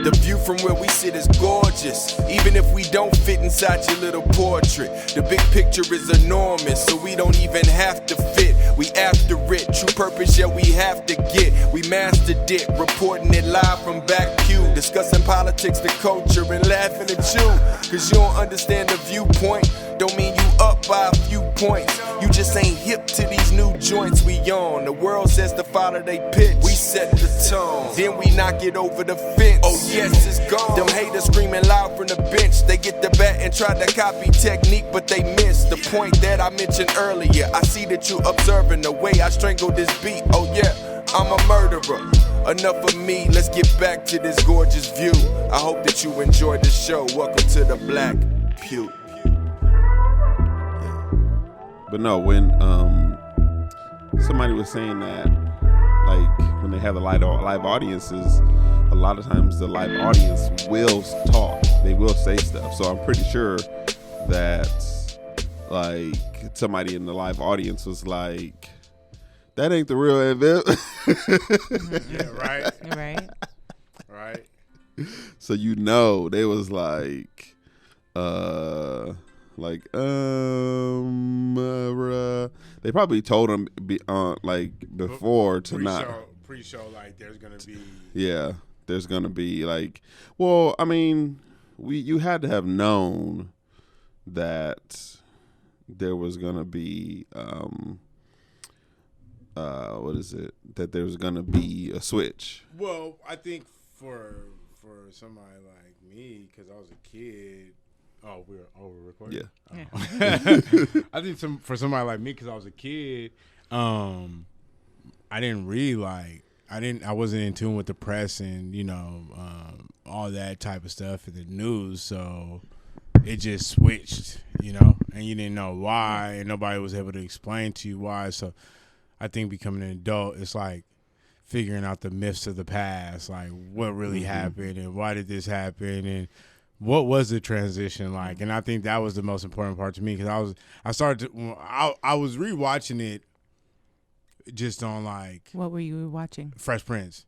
The view from where we sit is gorgeous, even if we don't fit inside your little portrait. The big picture is enormous, so we don't even have to fit. We after it, true purpose, yeah, we have to get. We mastered it, reporting it live from Black Pew, discussing politics, the culture, and laughing at you. Cause you don't understand the viewpoint, don't mean you up by a few points. You just ain't hip to these new joints we on. The world says to follow they pitch, we set the tone, then we knock it over the fence. Oh yes, it's gone. Them haters screaming loud from the bench. They get the bat and try to copy technique, but they miss the point that I mentioned earlier. I see that you observing the way I strangle this beat. Oh yeah, I'm a murderer. Enough of me, let's get back to this gorgeous view. I hope that you enjoyed the show. Welcome to the Black Pew. But no, when somebody was saying that, like when they have the live audiences, a lot of times the live audience will talk. They will say stuff. So I'm pretty sure that like somebody in the live audience was like, that ain't the real event. Yeah, right. Right. So you know they was like they probably told him like before to pre-show like there's gonna be like, well, I mean, you had to have known that there was gonna be that there was gonna be a switch. Well, I think for somebody like me, because I was a kid. Oh, we're recording? Yeah. I think for somebody like me, because I was a kid, I didn't really I wasn't in tune with the press and, all that type of stuff in the news. So it just switched, and you didn't know why, and nobody was able to explain to you why. So I think becoming an adult, it's like figuring out the myths of the past, like what really happened and why did this happen and what was the transition like. And I think that was the most important part to me, because I was rewatching it just on like, what were you watching? Fresh Prince.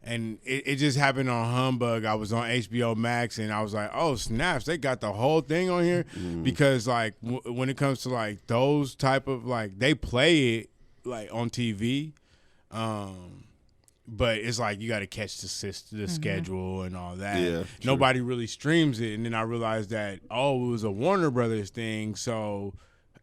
And it just happened on Humbug. I was on HBO Max, and I was like, oh, snaps, they got the whole thing on here. Because, like, when it comes to, like, those type of, like, they play it, like, on TV. But it's like you got to catch the schedule and all that. Yeah, nobody really streams it. And then I realized that, it was a Warner Brothers thing. So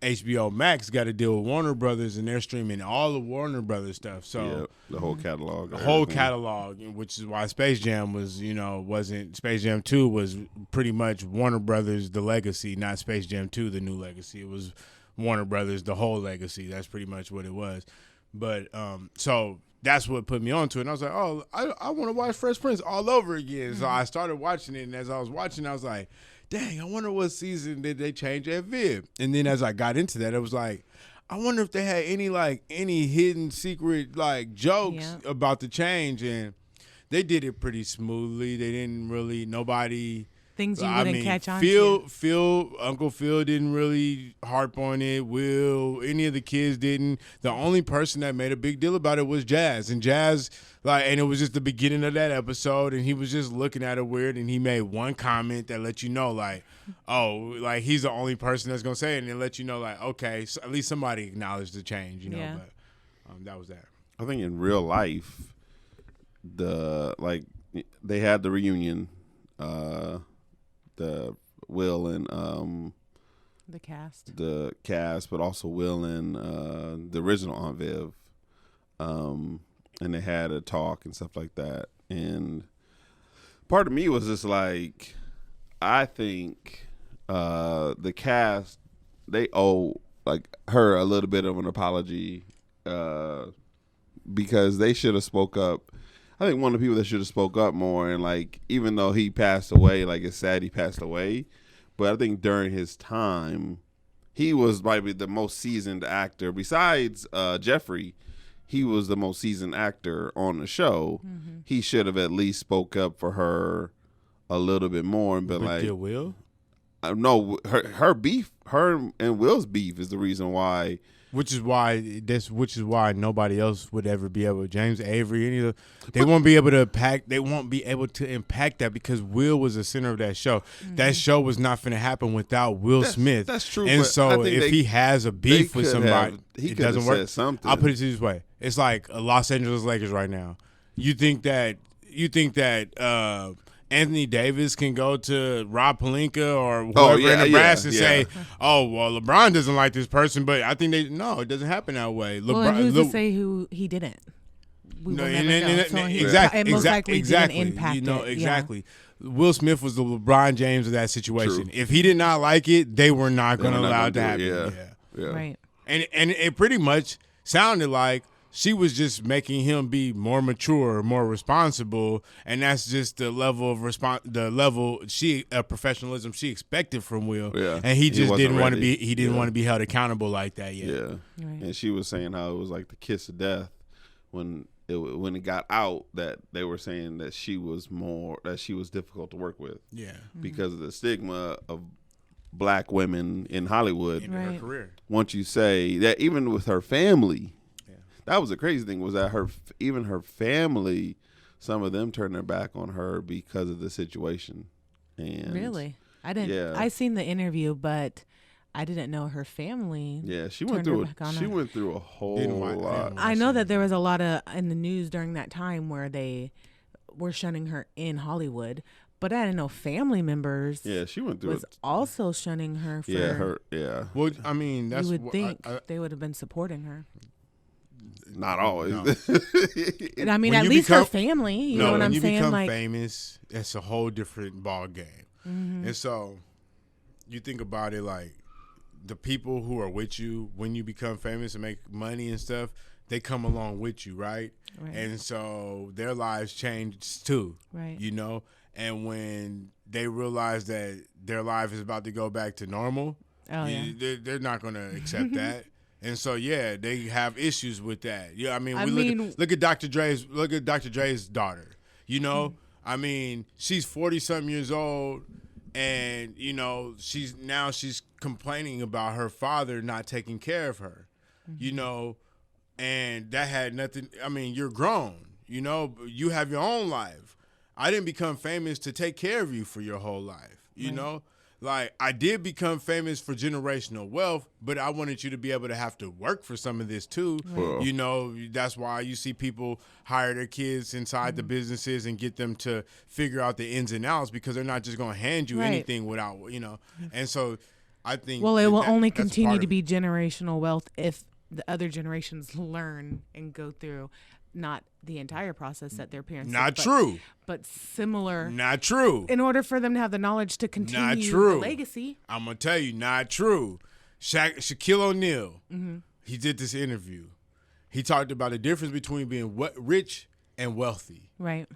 HBO Max got to deal with Warner Brothers, and they're streaming all the Warner Brothers stuff. So the whole catalog. The whole catalog, which is why Space Jam wasn't Space Jam 2 was pretty much Warner Brothers, the legacy, not Space Jam 2, the new legacy. It was Warner Brothers, the whole legacy. That's pretty much what it was. But so that's what put me onto it. And I was like, I want to watch Fresh Prince all over again. So I started watching it, and as I was watching, I was like, dang, I wonder what season did they change that vid. And then as I got into that, it was like, I wonder if they had any hidden secret like jokes about the change. And they did it pretty smoothly. They didn't really, nobody. Things you wouldn't catch on to. Uncle Phil didn't really harp on it. Will, any of the kids didn't. The only person that made a big deal about it was Jazz. And Jazz, and it was just the beginning of that episode, and he was just looking at it weird, and he made one comment that let you know, he's the only person that's going to say it, and it let you know, okay, so at least somebody acknowledged the change, but that was that. I think in real life, they had the reunion, the Will and the cast, but also Will and the original Aunt Viv, and they had a talk and stuff like that. And part of me was just like, I think the cast, they owe her a little bit of an apology, because they should have spoke up. I think one of the people that should have spoke up more, and even though he passed away, it's sad he passed away, but I think during his time, he was probably the most seasoned actor. Besides Jeffrey, he was the most seasoned actor on the show. Mm-hmm. He should have at least spoke up for her a little bit more and been Did Will? No, her beef, her and Will's beef is the reason why. Which is why nobody else would ever be able. James Avery, they won't be able to impact. They won't be able to impact that because Will was the center of that show. Mm-hmm. That show was not going to happen without Will Smith. That's true. And so if he has a beef with somebody, it doesn't work. Something. I'll put it this way: it's like Los Angeles Lakers right now. You think that Anthony Davis can go to Rob Pelinka or whoever in Nebraska and say, "Oh, well, LeBron doesn't like this person," but I think it doesn't happen that way. LeBron, who's to say who he didn't? We will never know. Exactly. Most likely didn't impact it. Exactly. Yeah. Will Smith was the LeBron James of that situation. True. If he did not like it, they were not going to allow it to happen. Yeah. Right. And it pretty much sounded like she was just making him be more mature, more responsible, and that's just the level of professionalism she expected from Will. Yeah. And he just didn't want to be. He didn't want to be held accountable like that yet. Yeah. Right. And she was saying how it was like the kiss of death when it got out that they were saying that she was difficult to work with. Yeah. Because of the stigma of black women in Hollywood. In her career. Once you say that, even with her family. That was the crazy thing, was that even her family, some of them turned their back on her because of the situation. And really? I didn't. Yeah. I seen the interview, but I didn't know her family. Yeah, she went through a whole lot. I know that there was a lot in the news during that time where they were shunning her in Hollywood, but I didn't know family members. Yeah, she went through also shunning her. For, Well, I mean, that's you would think they would have been supporting her. Not always. No. I mean, at least her family. You know what I'm saying? When you become like famous, it's a whole different ball game. Mm-hmm. And so you think about it like the people who are with you when you become famous and make money and stuff, they come along with you, right? And so their lives change too, right? And when they realize that their life is about to go back to normal, they're not going to accept that. And so they have issues with that. Yeah, I mean, look at Dr. Dre's daughter. I mean, she's 40-something years old, and she's complaining about her father not taking care of her. And that had nothing. I mean, you're grown. You have your own life. I didn't become famous to take care of you for your whole life. You know. Like, I did become famous for generational wealth, but I wanted you to be able to have to work for some of this too. Right. That's why you see people hire their kids inside the businesses and get them to figure out the ins and outs, because they're not just going to hand you anything without, And so I think it will only continue to be generational wealth if the other generations learn and go through not the entire process that their parents true. But similar. Not true. In order for them to have the knowledge to continue the legacy. I'm going to tell you, not true. Shaquille O'Neal, he did this interview. He talked about the difference between being rich and wealthy. Right.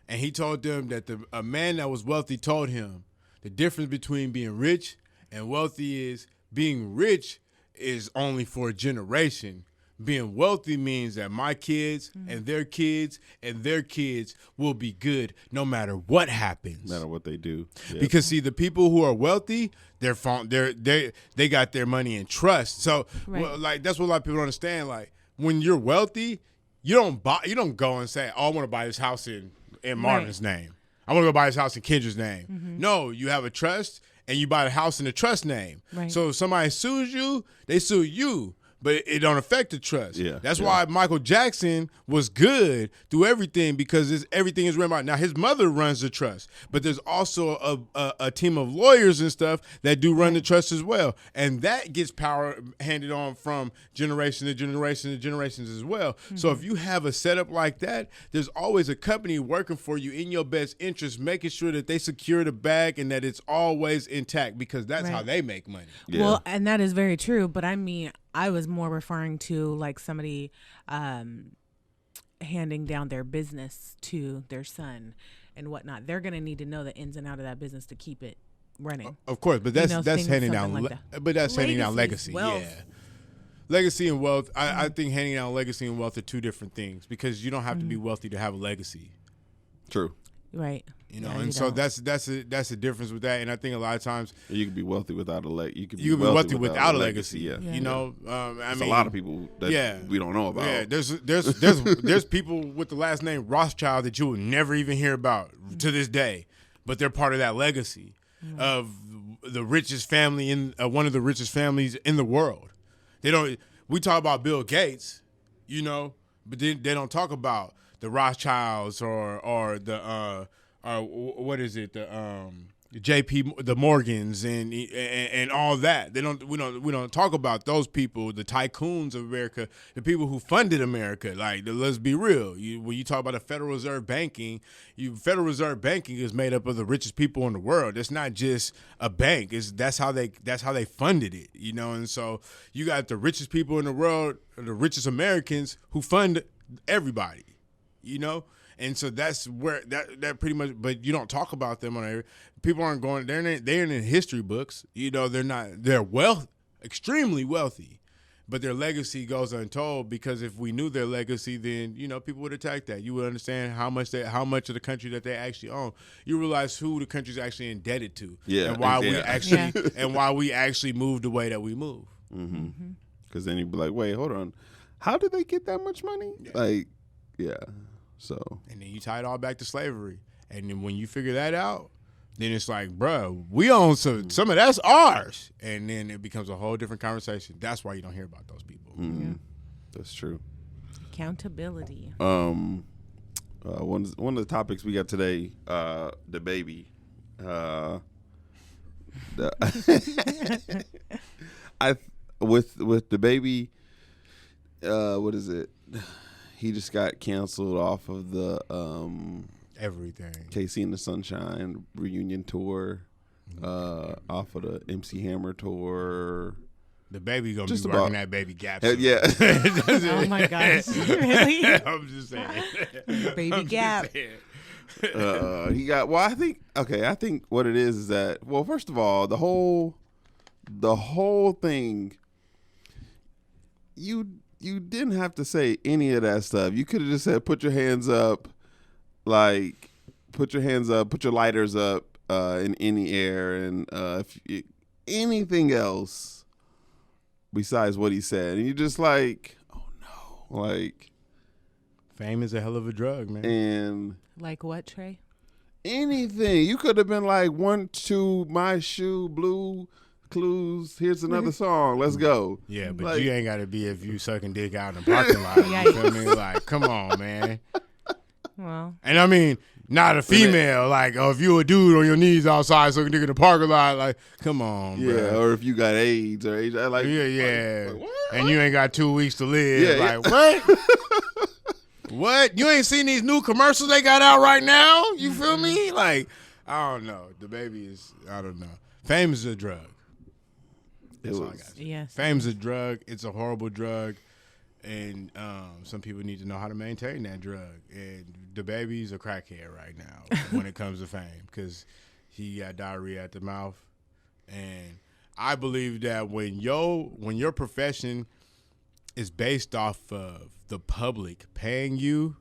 And he told them that a man that was wealthy told him the difference between being rich and wealthy is being rich is only for a generation. Being wealthy means that my kids and their kids and their kids will be good no matter what happens. No matter what they do. Yep. Because see, the people who are wealthy, they got their money in trust. So that's what a lot of people don't understand. Like, when you're wealthy, you don't go and say, "Oh, I want to buy this house in Marvin's name. I want to go buy this house in Kendra's name." Mm-hmm. No, you have a trust and you buy the house in the trust name. Right. So if somebody sues you, they sue you. But it don't affect the trust. Yeah, that's why Michael Jackson was good through everything, because everything is written about. Now, his mother runs the trust, but there's also a team of lawyers and stuff that do run the trust as well. And that gets power handed on from generation to generation to generations as well. Mm-hmm. So if you have a setup like that, there's always a company working for you in your best interest, making sure that they secure the bag and that it's always intact, because that's how they make money. Yeah. Well, and that is very true. But I mean, I was more referring to like somebody handing down their business to their son and whatnot. They're going to need to know the ins and out of that business to keep it running. Of course, but that's handing down. But that's handing down legacy. Wealth. Yeah, legacy and wealth. I think handing down legacy and wealth are two different things, because you don't have to be wealthy to have a legacy. True. Right. You know, Yeah, and you so don't. that's a difference with that. And I think a lot of times You can be wealthy without a leg. You can be wealthy without a legacy. Yeah. You know, I There's mean, a lot of people that we don't know about. Yeah, there's people with the last name Rothschild that you will never even hear about to this day, but they're part of that legacy of the richest family one of the richest families in the world. They don't. We talk about Bill Gates, you know, but they don't talk about the Rothschilds or the what is it, the the Morgans and all that. We don't talk about those people, the tycoons of America, the people who funded America. Like, let's be real. When you talk about the Federal Reserve banking, Federal Reserve banking is made up of the richest people in the world. It's not just a bank. That's how they funded it. You know, and so you got the richest people in the world, the richest Americans who fund everybody. You know. And so that's where that pretty much, but you don't talk about them people aren't going, they're in history books. You know, they're extremely wealthy, but their legacy goes untold, because if we knew their legacy, then, you know, people would attack that. You would understand how much of the country that they actually own. You realize who the country's actually indebted to. Yeah. And why we actually move the way that we move. Mm-hmm. Because then you'd be like, wait, hold on. How did they get that much money? Yeah. Like, yeah. So, and then you tie it all back to slavery, and then when you figure that out, then it's like, bro, we own some of that's ours, and then it becomes a whole different conversation. That's why you don't hear about those people. Yeah. That's true. Accountability. One of the topics we got today, the baby. With the baby, what is it? He just got canceled off of the everything. KC and the Sunshine reunion tour, off of the MC Hammer tour. The baby gonna be working that baby gap. Yeah. Oh my gosh! Really? I'm just saying. Baby gap. He got. Well, I think what it is that. Well, first of all, the whole thing. You didn't have to say any of that stuff. You could have just said, put your hands up, like, put your lighters up in any air, and anything else besides what he said. And you're just like, oh no. Like, fame is a hell of a drug, man. And like what, Trey? Anything. You could have been like, 1, 2, my shoe, blue clues, here's another song, let's go. Yeah, but like, you ain't got to be if you sucking dick out in the parking lot. You feel me? Like, come on, man. Well, and I mean, not a female. Like, if you a dude on your knees outside sucking dick in the parking lot, like, come on, yeah, bro. Or if you got AIDS or HIV, like, yeah. Like, and you ain't got 2 weeks to live. Yeah, like, what? What? You ain't seen these new commercials they got out right now? You feel me? Like, I don't know. The baby is, I don't know. Fame is a drug. That's all I got. Yes. Fame's a drug. It's a horrible drug, and some people need to know how to maintain that drug. And the baby's a crackhead right now when it comes to fame, because he got diarrhea at the mouth. And I believe that when your profession is based off of the public paying you,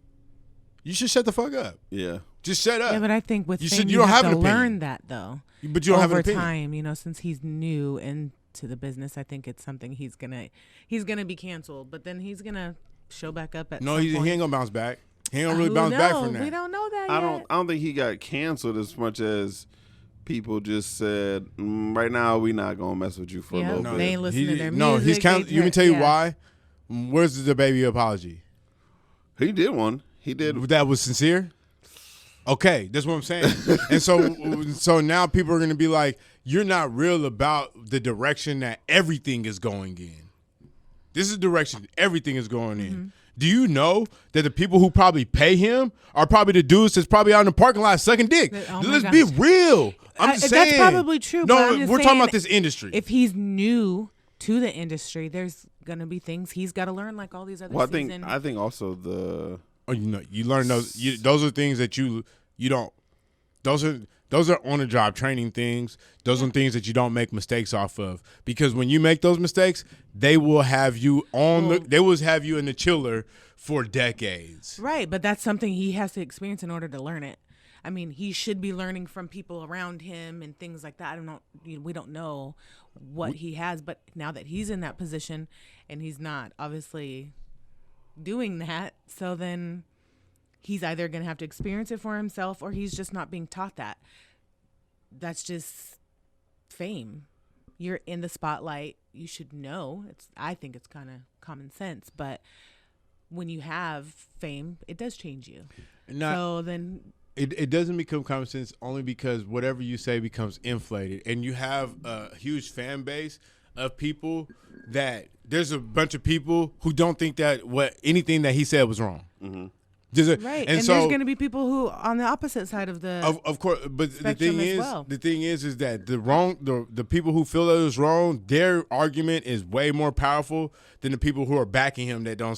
you should shut the fuck up. Yeah. Just shut up. Yeah, but I think with fame, you don't have to an learn that though. But you don't have an opinion. Over time, you know, since he's new and to the business, I think it's something he's gonna be canceled, but then he's gonna show back up at some point. He ain't gonna bounce back. He ain't gonna really bounce back from that. We don't know that I yet. don't think he got canceled as much as people just said, right now we not gonna mess with you for a little bit. They ain't listening to their music. No, he's canceled. Let me tell you why. Where's the baby apology? He did one. He did. That was sincere? Okay, that's what I'm saying. And so now people are going to be like, you're not real about the direction that everything is going in. This is the direction everything is going in. Mm-hmm. Do you know that the people who probably pay him are probably the dudes that's probably out in the parking lot sucking dick? Let's be real. I'm just saying. That's probably true. No, we're talking about this industry. If he's new to the industry, there's going to be things he's got to learn like all these other seasons. I think also the... Oh, you learn those. Those are things that you don't. Those are on the job training things. Those are things that you don't make mistakes off of, because when you make those mistakes, they will have you they will have you in the chiller for decades. Right, but that's something he has to experience in order to learn it. I mean, he should be learning from people around him and things like that. I don't know. We don't know what he has, but now that he's in that position and he's not obviously doing that, so then he's either going to have to experience it for himself or he's just not being taught that. That's just fame. You're in the spotlight. You should know. I think it's kind of common sense, but when you have fame, it does change you. So then it doesn't become common sense only because whatever you say becomes inflated, and you have a huge fan base of people that there's a bunch of people who don't think that anything that he said was wrong. Mm-hmm. Right, and so, there's going to be people who on the opposite side of the of course. But the thing is that the people who feel that it was wrong, their argument is way more powerful than the people who are backing him that don't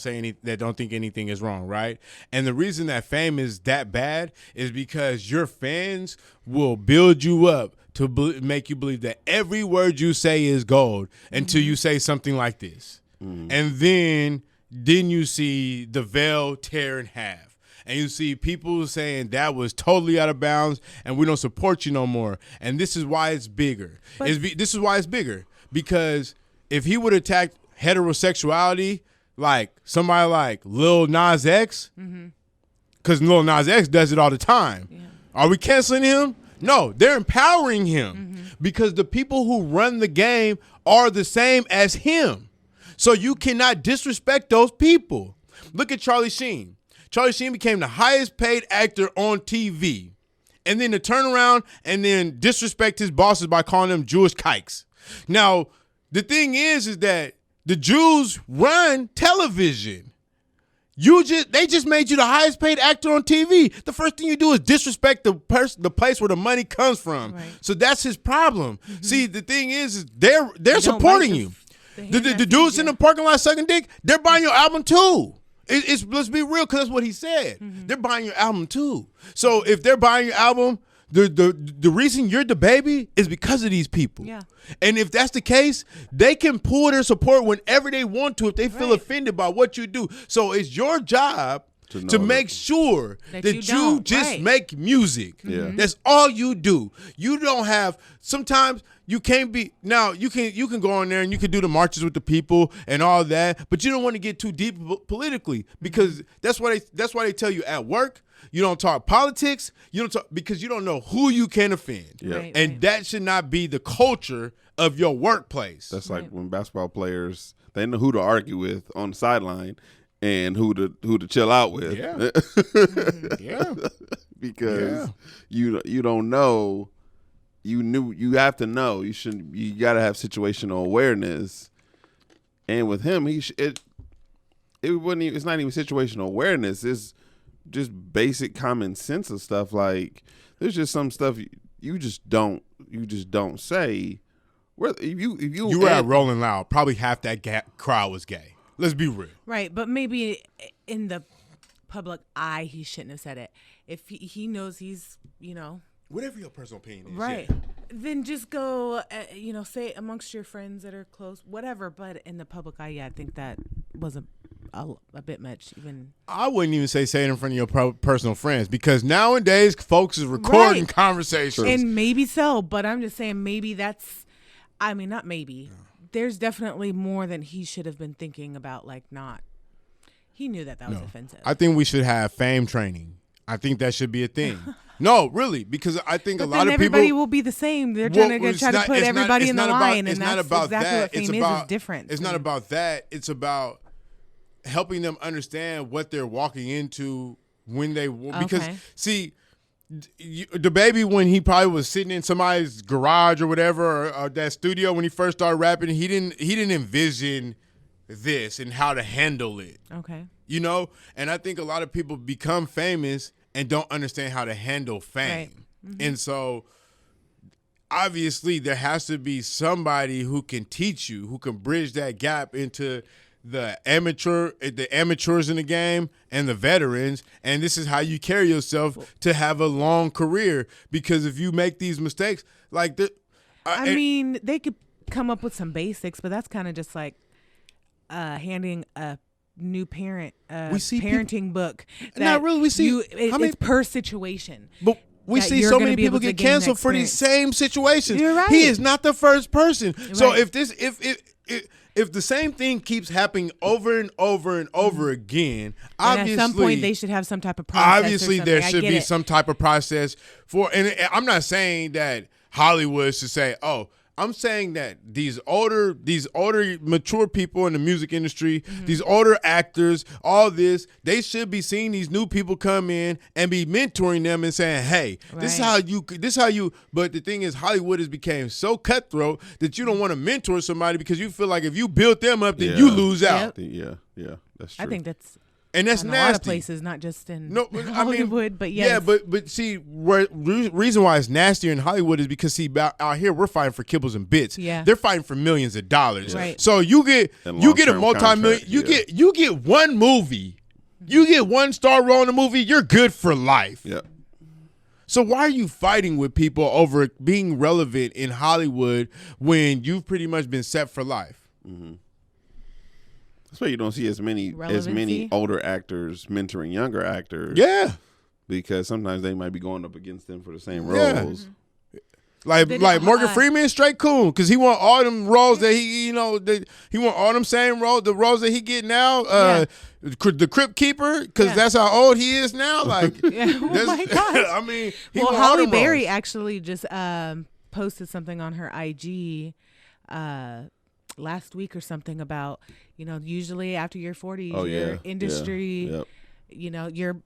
think anything is wrong, right? And the reason that fame is that bad is because your fans will build you up to make you believe that every word you say is gold until you say something like this, and then you see the veil tear in half. And you see people saying that was totally out of bounds and we don't support you no more. And this is why it's bigger. This is why it's bigger. Because if he would attack heterosexuality like somebody like Lil Nas X, because Lil Nas X does it all the time. Yeah. Are we canceling him? No, they're empowering him because the people who run the game are the same as him. So you cannot disrespect those people. Look at Charlie Sheen. Charlie Sheen became the highest paid actor on TV. And then to turn around and then disrespect his bosses by calling them Jewish kikes. Now, the thing is that the Jews run television. They just made you the highest paid actor on TV. The first thing you do is disrespect the place where the money comes from. Right. So that's his problem. See, the thing is they're supporting you. The dudes in the parking lot sucking dick, they're buying your album too. Let's be real, because that's what he said. They're buying your album too. So if they're buying your album, the reason you're the baby is because of these people. Yeah. And if that's the case, they can pull their support whenever they want to if they feel offended by what you do. So it's your job to make sure that you just make music. Yeah. That's all you do. You don't have sometimes. You can't be now. You can go on there and you can do the marches with the people and all that, but you don't want to get too deep politically because that's why they tell you at work you don't talk politics. You don't talk because you don't know who you can offend, and that should not be the culture of your workplace. That's like when basketball players, they know who to argue with on the sideline and who to chill out with. Yeah, because you don't know. You have to know. You got to have situational awareness. And with him, it's not even situational awareness. It's just basic common sense of stuff. Like there's just some stuff you just don't say. If you were at Rolling Loud, probably half that crowd was gay. Let's be real. Right, but maybe in the public eye, he shouldn't have said it. If he knows he's, whatever your personal opinion is. Right. Yeah. Then just go, say it amongst your friends that are close, whatever. But in the public eye, I think that was a bit much. Even I wouldn't even say it in front of your personal friends because nowadays folks is recording conversations. And maybe so, but I'm just saying maybe not maybe. No. There's definitely more than he should have been thinking about, he knew that was offensive. I think we should have fame training. I think that should be a thing. No, really, because I think a lot of people. Everybody will be the same. They're trying to put everybody in the line, and that's exactly what fame is different. It's not about that. It's about helping them understand what they're walking into when they because see. The baby, when he probably was sitting in somebody's garage or whatever, or that studio when he first started rapping, he didn't envision this and how to handle it. Okay. And I think a lot of people become famous and don't understand how to handle fame. Right. Mm-hmm. And so obviously there has to be somebody who can teach you, who can bridge that gap into the amateurs in the game and the veterans, and this is how you carry yourself to have a long career. Because if you make these mistakes, they could come up with some basics, but that's kind of just like handing a new parent parenting book. Not really. We see it's per situation. But we that see you're so gonna many be people able to get gain that canceled for these experience. same situations. You're right. He is not the first person. So Right. if the same thing keeps happening over and over and over again, And obviously, at some point, they should have some type of process. obviously or there something. should I be get it. some type of process for. And I'm not saying that Hollywood should say, "Oh." I'm saying that these older, mature people in the music industry, these older actors, all this, they should be seeing these new people come in and be mentoring them and saying, "Hey, this is how you." But the thing is, Hollywood has become so cutthroat that you don't want to mentor somebody because you feel like if you build them up, then you lose out. Yeah, that's true. I think that's And that's in nasty. a lot of places, not just in Hollywood, but yes. Yeah, but see, reason why it's nastier in Hollywood is because out here we're fighting for kibbles and bits. Yeah. They're fighting for millions of dollars. Right. So you get a long-term multi-million. contract, You get one movie. You get one star role in a movie. You're good for life. Yeah. So why are you fighting with people over being relevant in Hollywood when you've pretty much been set for life? That's why you don't see as many Relevancy? older actors mentoring younger actors. Yeah. Because sometimes they might be going up against them for the same Yeah. roles. Like Morgan Freeman, straight cool, because he want all them roles that he want all them same roles, the roles that he get now. The Crypt Keeper, because that's how old he is now. Like, Oh my gosh. I mean, Well, Halle Berry actually just posted something on her IG last week or something about, usually after your 40s, your industry, you're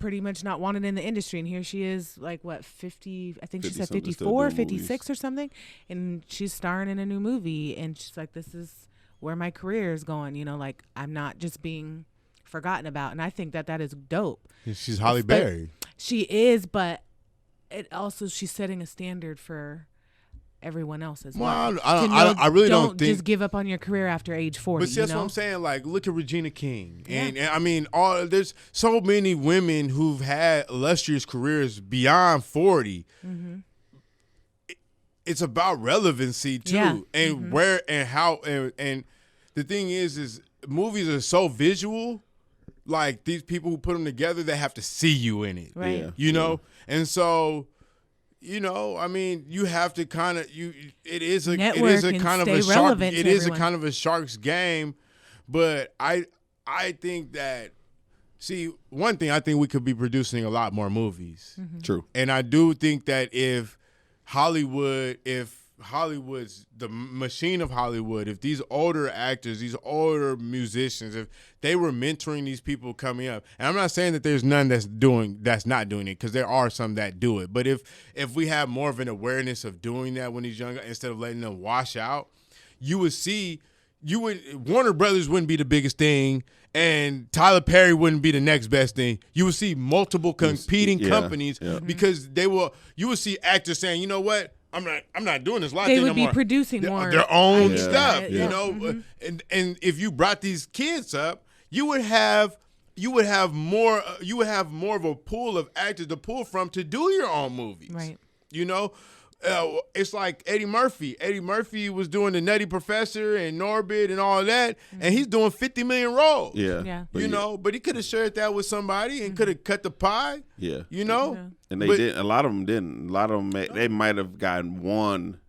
pretty much not wanted in the industry. And here she is, like, 50, I think she said 54, 56 or something. And she's starring in a new movie. And she's like, this is where my career is going. Like, I'm not just being forgotten about. And I think that is dope. She's Halle Berry. She is, but she's setting a standard for everyone else as well. I really don't think. Just give up on your career after age 40. But see, that's what I'm saying. Like, look at Regina King, and I mean, there's so many women who've had illustrious careers beyond 40. It's about relevancy too, and where and how, and the thing is movies are so visual. Like, these people who put them together, they have to see you in it, right? And so. I mean, you have to kind of it is a kind of a shark. It is a kind of a shark's game, but I think that one thing, I think we could be producing a lot more movies. True. And I do think that if Hollywood's the machine of Hollywood, if these older actors, these older musicians, if they were mentoring these people coming up, and I'm not saying that there's none that's not doing it, because there are some that do it, but if we have more of an awareness of doing that when he's younger, instead of letting them wash out, Warner Brothers wouldn't be the biggest thing, and Tyler Perry wouldn't be the next best thing. You would see multiple competing companies because you would see actors saying, you know what? I'm not doing this live thing They would no be more. producing more their own stuff, stuff, and if you brought these kids up, you would have more of a pool of actors to pull from to do your own movies, right? It's like Eddie Murphy. Eddie Murphy was doing the Nutty Professor and Norbit and all that, and he's doing 50 million roles. Yeah. But he could have shared that with somebody and could have cut the pie. Yeah. And they didn't. A lot of them didn't. A lot of them, they might have gotten one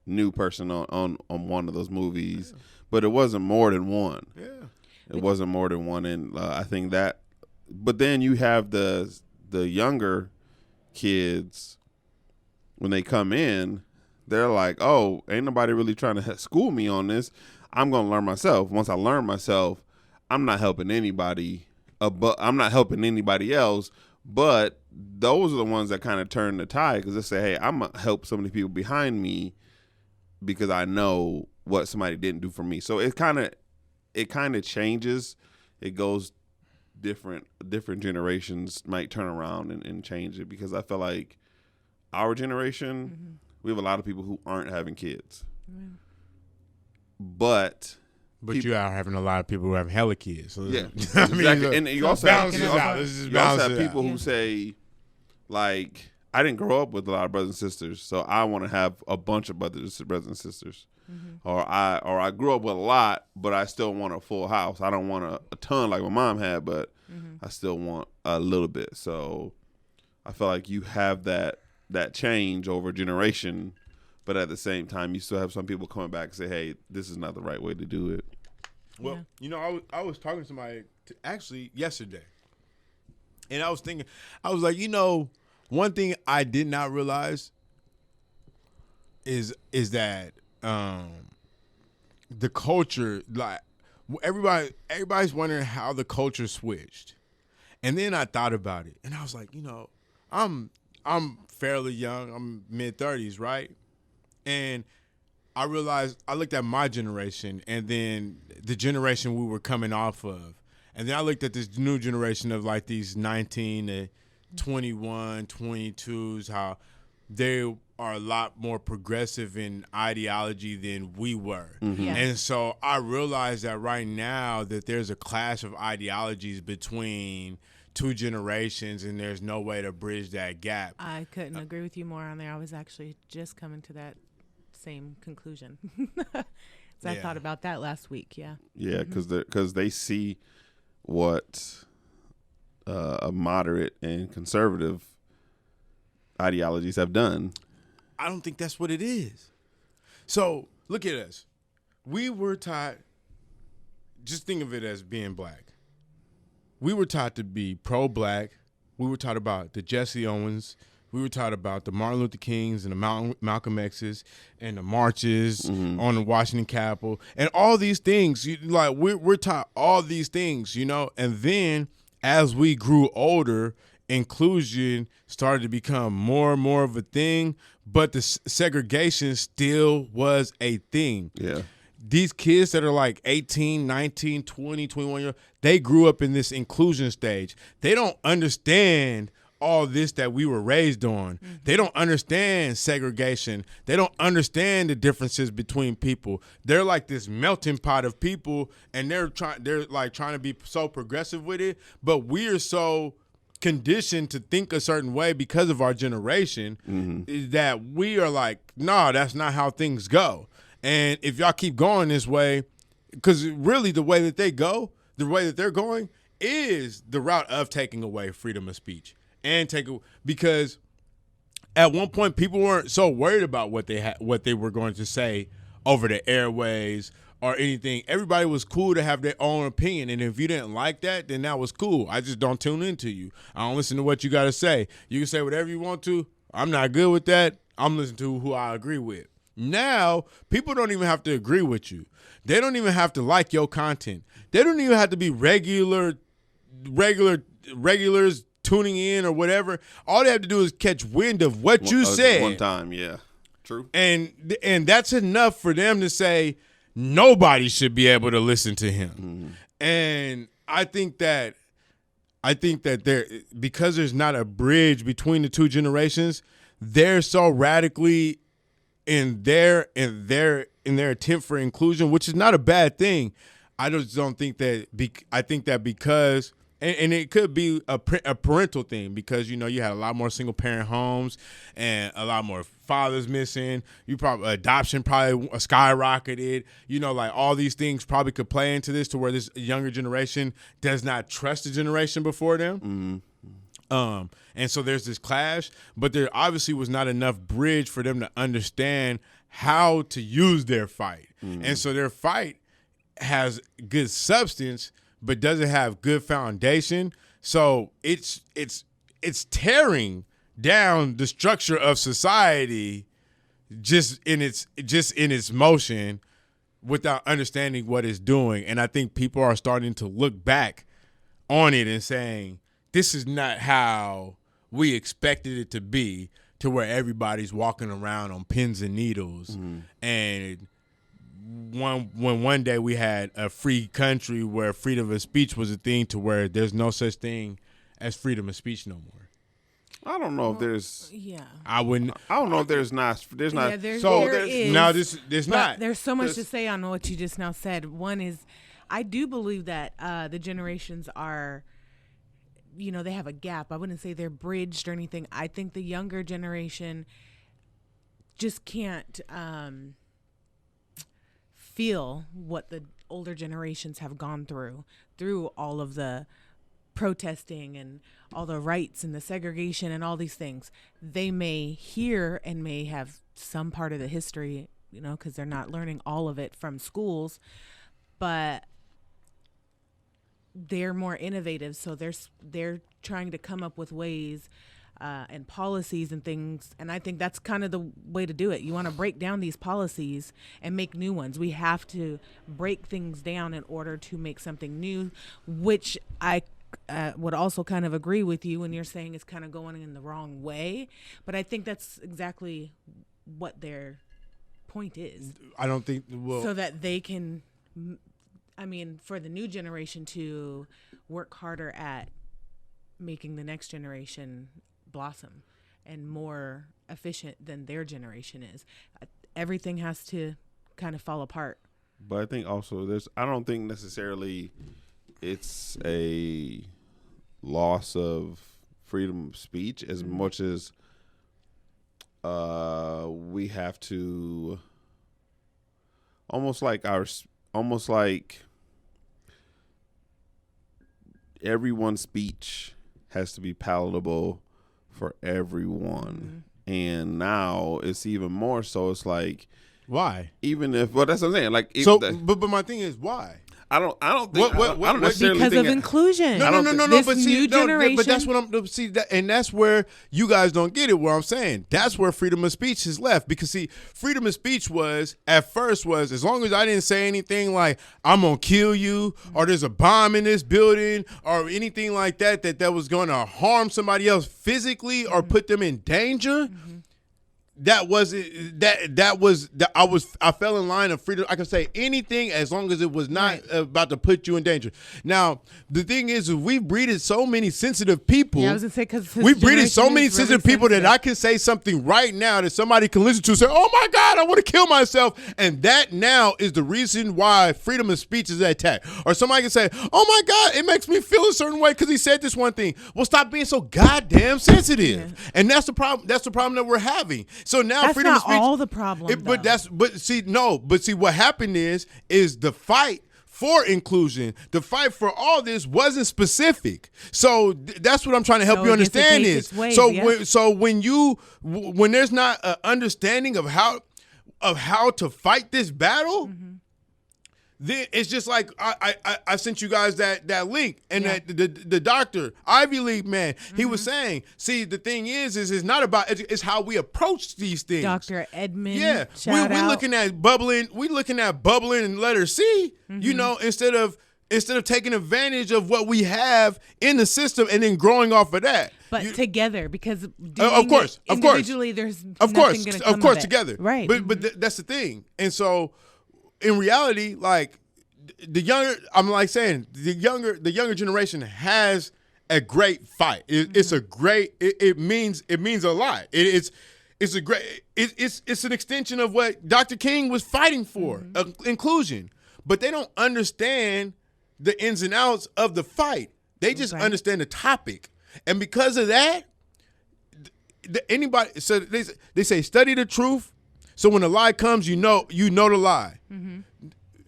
new person on one of those movies, but it wasn't more than one. Yeah. It wasn't more than one, and I think that. But then you have the younger kids. When they come in, they're like, oh, ain't nobody really trying to school me on this. I'm going to learn myself. Once I learn myself, I'm not helping anybody, but I'm not helping anybody else. But those are the ones that kind of turn the tide, because they say, hey, I'm going to help so many people behind me because I know what somebody didn't do for me. So it kind of changes. It goes different generations might turn around and change it, because I feel like our generation, we have a lot of people who aren't having kids. But you are having a lot of people who have hella kids. So exactly. And you also have people who say, like, I didn't grow up with a lot of brothers and sisters, so I want to have a bunch of brothers and sisters. Or I grew up with a lot, but I still want a full house. I don't want a ton like my mom had, but I still want a little bit. So I feel like you have that change over generation, but at the same time, you still have some people coming back and say, "Hey, this is not the right way to do it." Well, I was talking to somebody actually yesterday, and I was thinking, I was like, one thing I did not realize is that the culture, like everybody's wondering how the culture switched, and then I thought about it, and I was like, I'm fairly young, I'm mid-30s, right? And I realized, I looked at my generation and then the generation we were coming off of. And then I looked at this new generation of like these 19 to 21, 22s, how they are a lot more progressive in ideology than we were. Mm-hmm. Yeah. And so I realized that right now that there's a clash of ideologies between two generations, and there's no way to bridge that gap. I couldn't agree with you more on there. I was actually just coming to that same conclusion. So I thought about that last week. Yeah. Yeah, because they see what a moderate and conservative ideologies have done. I don't think that's what it is. So look at us. We were taught, just think of it as being black. We were taught to be pro-black. We were taught about the Jesse Owens. We were taught about the Martin Luther Kings and the Malcolm X's and the marches on the Washington Capitol and all these things. We're taught all these things, And then as we grew older, inclusion started to become more and more of a thing, but the segregation still was a thing. Yeah. These kids that are like 18, 19, 20, 21 years old, they grew up in this inclusion stage. They don't understand all this that we were raised on. Mm-hmm. They don't understand segregation. They don't understand the differences between people. They're like this melting pot of people, and they're trying to be so progressive with it, but we're so conditioned to think a certain way because of our generation that we are like, no, that's not how things go. And if y'all keep going this way, because really the way that they're going is the route of taking away freedom of speech because at one point people weren't so worried about what they were going to say over the airways or anything. Everybody was cool to have their own opinion, and if you didn't like that, then that was cool. I just don't tune into you. I don't listen to what you got to say. You can say whatever you want to. I'm not good with that. I'm listening to who I agree with. Now, people don't even have to agree with you. They don't even have to like your content. They don't even have to be regulars tuning in or whatever. All they have to do is catch wind of what you said one time. Yeah, true. And that's enough for them to say nobody should be able to listen to him. And I think that there, because there's not a bridge between the two generations, they're so radically in their attempt for inclusion, which is not a bad thing. I just don't think that. I think that because, and it could be a parental thing, because you had a lot more single parent homes and a lot more fathers missing. Adoption probably skyrocketed. Like all these things probably could play into this, to where this younger generation does not trust the generation before them. And so there's this clash, but there obviously was not enough bridge for them to understand how to use their fight. And so their fight has good substance, but doesn't have good foundation. So it's tearing down the structure of society just in its motion, without understanding what it's doing. And I think people are starting to look back on it and saying, this is not how we expected it to be, to where everybody's walking around on pins and needles. And when one day we had a free country where freedom of speech was a thing, to where there's no such thing as freedom of speech no more. I don't know if there's. Yeah. I don't know if there's not. There's not. Yeah, there there's is. No, there's not. There's so much to say on what you just now said. One is, I do believe that the generations are, they have a gap. I wouldn't say they're bridged or anything. I think the younger generation just can't feel what the older generations have gone through all of the protesting and all the rights and the segregation and all these things, they may hear and may have some part of the history, you know, because they're not learning all of it from schools, but they're more innovative. So they're trying to come up with ways and policies and things. And I think that's kind of the way to do it. You want to break down these policies and make new ones. We have to break things down in order to make something new, which I would also kind of agree with you when you're saying it's kind of going in the wrong way. But I think that's exactly what their point is. I don't think so that they can, I mean, for the new generation to work harder at making the next generation blossom and more efficient than their generation is. Everything has to kind of fall apart. But I think also I don't think necessarily it's a loss of freedom of speech as much as we have to almost like everyone's speech has to be palatable for everyone. And now it's even more so. It's like, why? Even if, well, that's what I'm saying. Like, but my thing is, why? I don't think I don't necessarily because think of inclusion. No. This But new generation. but that's what I'm see that, and that's where you guys don't get it. Where I'm saying that's where freedom of speech is left, because see, freedom of speech was at first was as long as I didn't say anything like I'm gonna kill you or there's a bomb in this building or anything like that that was going to harm somebody else physically or put them in danger. That wasn't I fell in line of freedom. I could say anything as long as it was not about to put you in danger. Now, the thing is we've breeded so many sensitive people. Yeah, I was gonna say, because we've breeded so many sensitive people that I can say something right now that somebody can listen to and say, oh my God, I want to kill myself. And that now is the reason why freedom of speech is attacked. Or somebody can say, oh my God, it makes me feel a certain way because he said this one thing. Well, stop being so goddamn sensitive. Yeah. And that's the problem. That's the problem that we're having. So now that's freedom not of speech, all the problem. But see what happened is the fight for inclusion, the fight for all this wasn't specific. So that's what I'm trying to help you understand is. When there's not an understanding of how to fight this battle. Then it's just like I sent you guys that link and that the doctor, Ivy League man, he was saying, see, the thing is it's not about, it's how we approach these things. Dr. Edmund, yeah, we're looking at bubbling and letter C, you know, instead of taking advantage of what we have in the system and then growing off of that. But together, because individually there's of nothing gonna come of it. Together, right? But that's the thing, and so. In reality, like the younger generation has a great fight. It's a great. It means a lot. It's an extension of what Dr. King was fighting for, inclusion. But they don't understand the ins and outs of the fight. They just understand the topic, and because of that, so they say study the truth. So when the lie comes, you know the lie.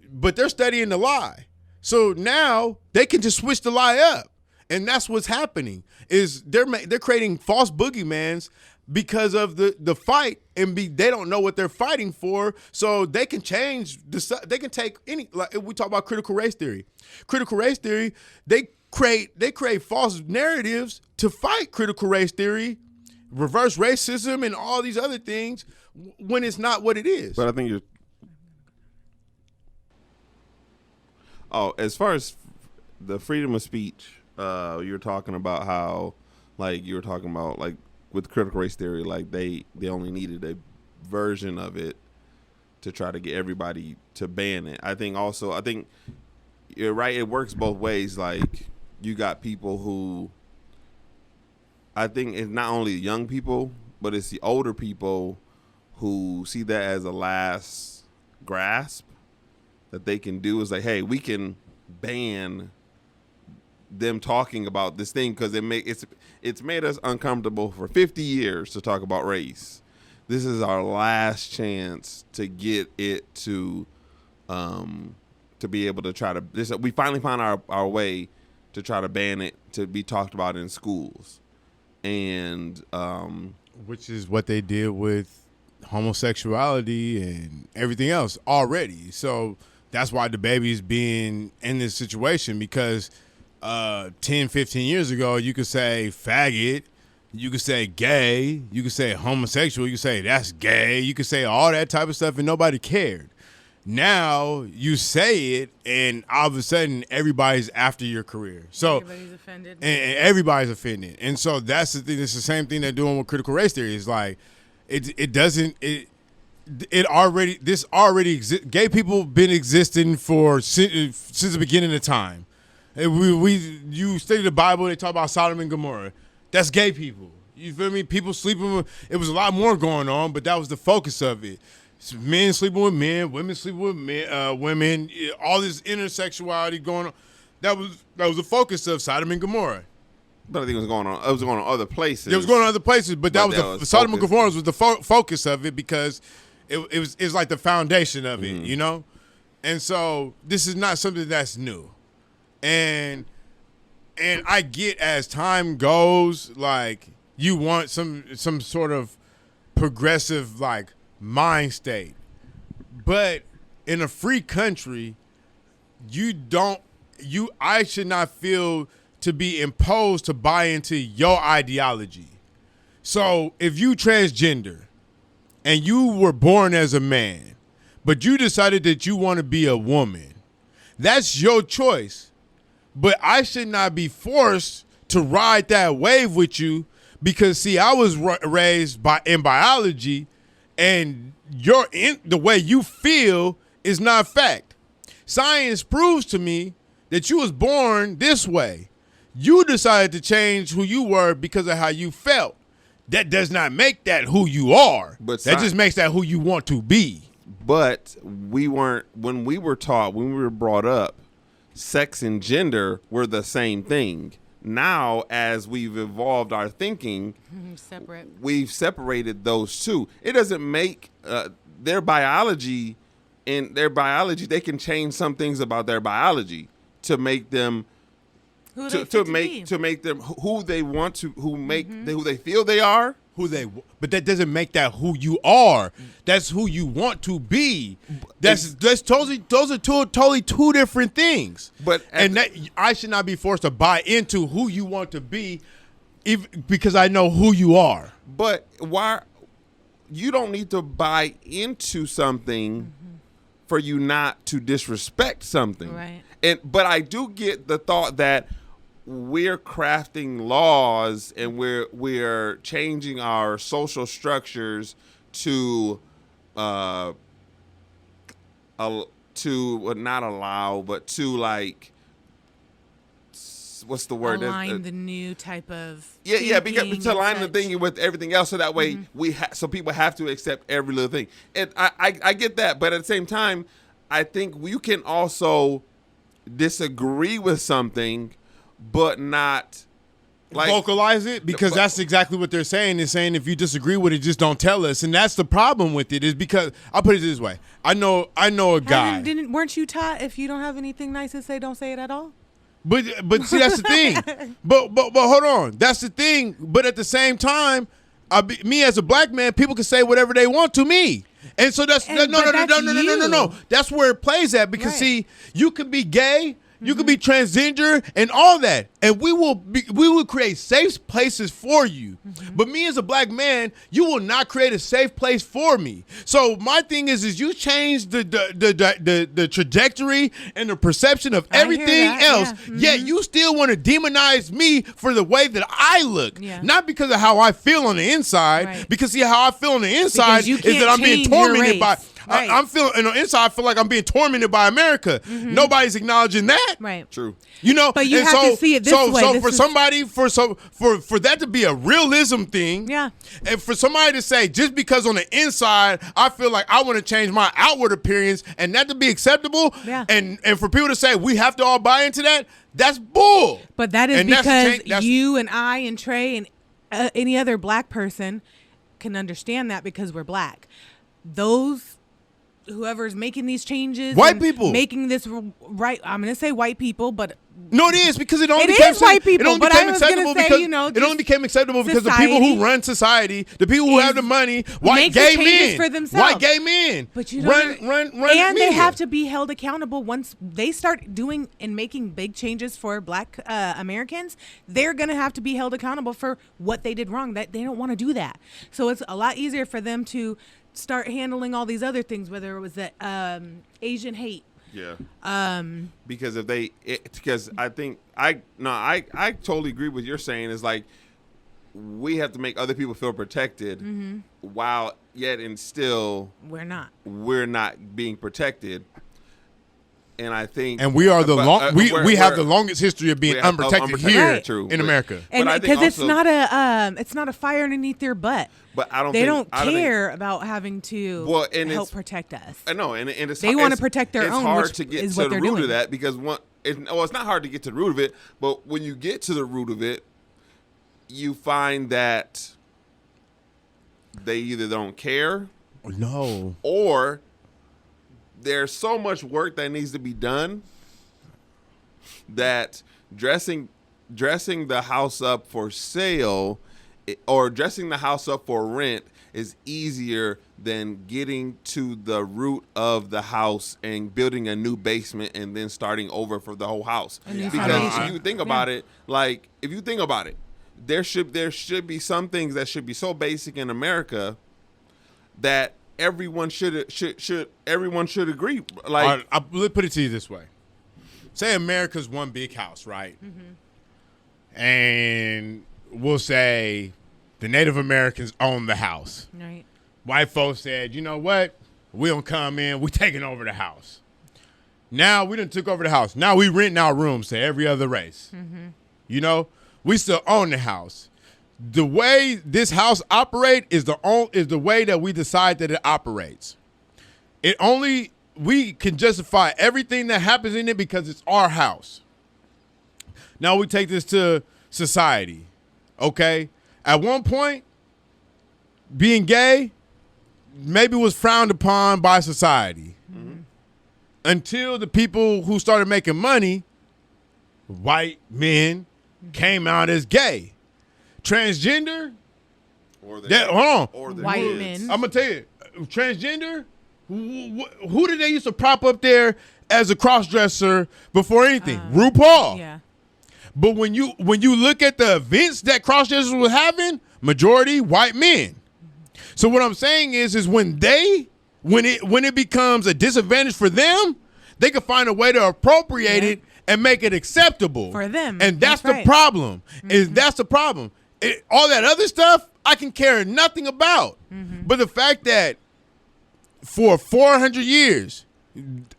But they're studying the lie. So now they can just switch the lie up. And that's what's happening is they're creating false boogeymans because of the fight, and they don't know what they're fighting for. So they can change they can take any, like if we talk about critical race theory. Critical race theory, they create false narratives to fight critical race theory, reverse racism, and all these other things when it's not what it is. But I think as far as the freedom of speech, you're talking about how, like you were talking about, like with critical race theory, like they only needed a version of it to try to get everybody to ban it. I think you're right. It works both ways. Like you got people who, I think it's not only young people, but it's the older people who see that as a last grasp that they can do. Is like, hey, we can ban them talking about this thing because it's made us uncomfortable for 50 years to talk about race. This is our last chance to get it to be able to try to. We finally found our way to try to ban it to be talked about in schools, and which is what they did with homosexuality and everything else already. So that's why the baby's being in this situation, because 10, 15 years ago, you could say faggot, you could say gay, you could say homosexual, you could say that's gay, you could say all that type of stuff and nobody cared. Now you say it, and all of a sudden everybody's after your career. So everybody's offended. And everybody's offended. And so that's the thing. It's the same thing they're doing with critical race theory. It's like it already exists. Gay people been existing since the beginning of time. You study the Bible, they talk about Sodom and Gomorrah. That's gay people. You feel me? People sleeping with. It was a lot more going on, but that was the focus of it. Men sleeping with men, women sleeping with men, women, all this intersexuality going on. That was the focus of Sodom and Gomorrah. But I think it was going on. It was going on other places. It was going on other places, but that was Sodom and Gomorrah was the focus of it, because it was like the foundation of it, you know. And so this is not something that's new, and I get, as time goes, like, you want some sort of progressive, like, mind state, but in a free country, I should not feel to be imposed to buy into your ideology. So if you transgender and you were born as a man, but you decided that you want to be a woman, that's your choice. But I should not be forced to ride that wave with you, because see, I was raised in biology, and the way you feel is not fact. Science proves to me that you was born this way. You decided to change who you were because of how you felt. That does not make that who you are. But that just makes that who you want to be. But when we were brought up, sex and gender were the same thing. Now, as we've evolved our thinking, we've separated those two. It doesn't make their biology. They can change some things about their biology to make them to make them who they want to, who they feel they are. But that doesn't make that who you are. That's who you want to be. Those are totally two different things. I should not be forced to buy into who you want to be, because I know who you are. But why? You don't need to buy into something for you not to disrespect something. Right. But I do get the thought that we're crafting laws and we're changing our social structures to not allow, but to, like, what's the word? Align the new type of because to align the thing with everything else, so that way so people have to accept every little thing. And I get that, but at the same time, I think you can also disagree with something, but not like vocalize it, because that's exactly what they're saying. They're saying if you disagree with it, just don't tell us. And that's the problem with it, is because I'll put it this way. I know a guy. Weren't you taught if you don't have anything nice to say, don't say it at all? But see, that's the thing. But hold on, that's the thing. But at the same time, me as a black man, people can say whatever they want to me. And so no. That's where it plays at, because see, you can be gay, you can be transgender, and all that, and we will create safe places for you. But me as a black man, you will not create a safe place for me. So my thing is you change the trajectory and the perception of everything else. Yet you still want to demonize me for the way that I look, not because of how I feel on the inside. Right. Because see, how I feel on the inside is that I'm being tormented by. Right. I'm feeling, on the inside, I feel like I'm being tormented by America. Nobody's acknowledging that. Right. True. You know, but you have to see it this way. So for that to be a realism thing, and for somebody to say, just because on the inside I feel like I want to change my outward appearance and that to be acceptable, and for people to say we have to all buy into that, that's bull. But that is because you and I and Trey and any other black person can understand that, because we're black. Those whoever's making these changes, White and people making this right. I'm gonna say white people, but no, it is because it only It became is white people, It only but became I was gonna acceptable say, because you know, it only just became acceptable because the people society who run society, the people who have the money, white makes the gay changes men, for themselves. white gay men, But you run, don't, media. and they have to be held accountable once they start doing and making big changes for Black Americans. They're gonna have to be held accountable for what they did wrong. That they don't want to do that, so it's a lot easier for them to start handling all these other things, whether it was the Asian hate. Yeah. Because because I think I totally agree with you're saying is like we have to make other people feel protected while yet and still We're not being protected. And I think, and we are we have the longest history of being unprotected here in America, and because it's not a fire underneath their butt. But I don't. They don't care about having to help protect us. I know, and it's they want to protect their own. It's hard which to get is to what the they're root doing. of that because it's not hard to get to the root of it. But when you get to the root of it, you find that they either don't care, or there's so much work that needs to be done that dressing the house up for sale or dressing the house up for rent is easier than getting to the root of the house and building a new basement and then starting over for the whole house. Because if you think about it, there should be some things that should be so basic in America that everyone should agree. Like, let's put it to you this way: say America's one big house, right? And we'll say the Native Americans own the house. Right. White folks said, you know what? We don't come in. We taking over the house. Now we done took over the house. Now we renting our rooms to every other race. You know, we still own the house. The way this house operates is the way that we decide that it operates. We can justify everything that happens in it because it's our house. Now we take this to society, okay? At one point, being gay maybe was frowned upon by society until the people who started making money, white men, came out as gay. Transgender, or white men. I'm gonna tell you, transgender. Who did they used to prop up there as a cross-dresser before anything? RuPaul. Yeah. But when you look at the events that cross-dressers were having, majority white men. So what I'm saying is when it becomes a disadvantage for them, they can find a way to appropriate it and make it acceptable for them. And that's right. the problem. That's the problem. All that other stuff I can care nothing about. But the fact that for 400 years,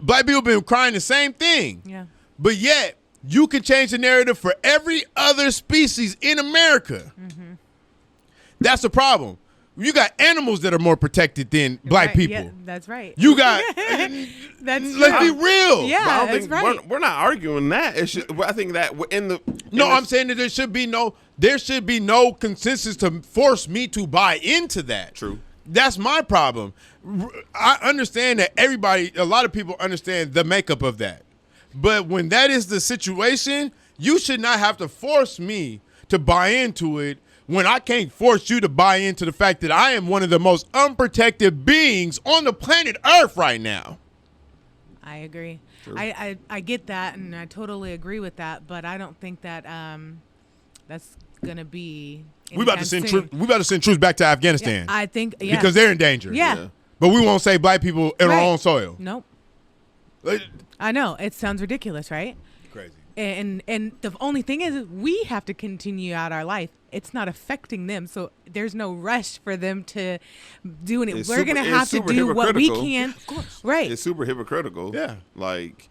black people have been crying the same thing. Yeah. But yet you can change the narrative for every other species in America. That's the problem. You got animals that are more protected than black people. Yeah, that's right. You got. Let's be real. Yeah, that's right. We're not arguing that. I think that I'm saying that there should be no consensus to force me to buy into that. True. That's my problem. I understand that a lot of people understand the makeup of that. But when that is the situation, you should not have to force me to buy into it when I can't force you to buy into the fact that I am one of the most unprotected beings on the planet Earth right now. I agree. I get that, and I totally agree with that, but I don't think that that's going to be... We about to send troops back to Afghanistan. Yeah, I think, because they're in danger. Yeah. But we won't say black people in our own soil. Nope. I know. It sounds ridiculous, right? Crazy. And the only thing is we have to continue out our life. It's not affecting them, so there's no rush for them to do it. We're going to have to do what we can. Of course. Right. It's super hypocritical. Yeah. Like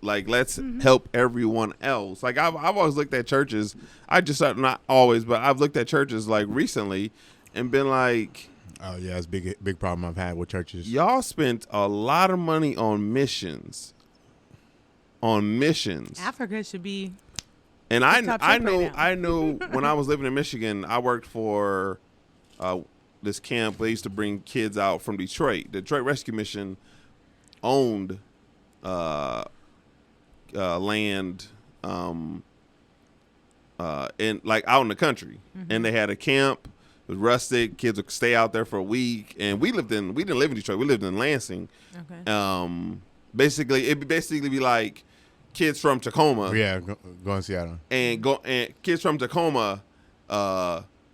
let's help everyone else. Like I've always looked at churches. Not always, but I've looked at churches like recently and been like, oh yeah, it's a big problem I've had with churches. Y'all spent a lot of money on missions. Africa should be. And I know when I was living in Michigan, I worked for this camp. They used to bring kids out from Detroit. The Detroit Rescue Mission owned land in like out in the country, and they had a camp. It was rustic. Kids would stay out there for a week, and we didn't live in Detroit. We lived in Lansing. Okay. Basically, it'd basically be like kids from Tacoma. Yeah, go in Seattle. And kids from Tacoma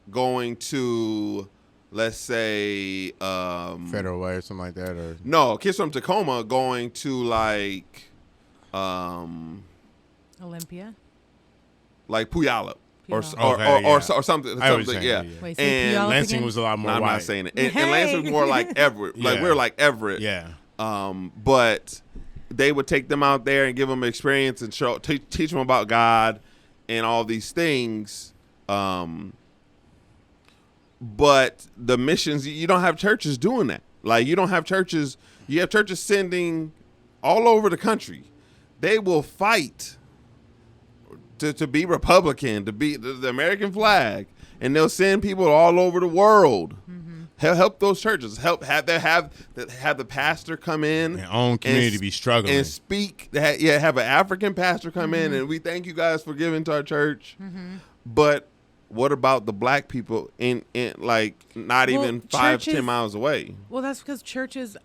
going to, let's say, Federal Way or something like that, or no, kids from Tacoma going to like Olympia. like Puyallup. Or Okay, yeah. or something, I was something, saying, yeah. Wait, say Puyallup Lansing again? was a lot more No, I'm white. not saying it. And Lansing was more like Everett. Like Yeah. we were like Everett. Yeah. But they would take them out there and give them experience and teach them about God and all these things. But the missions, you don't have churches doing that. Like you don't have churches. You have churches sending all over the country. They will fight to be Republican, to be the American flag, and they'll send people all over the world. Help those churches. Have the pastor come in. Their own community be struggling and speak. Have an African pastor come in, and we thank you guys for giving to our church. But what about the black people in like not even 5-10 miles away? Well, that's because churches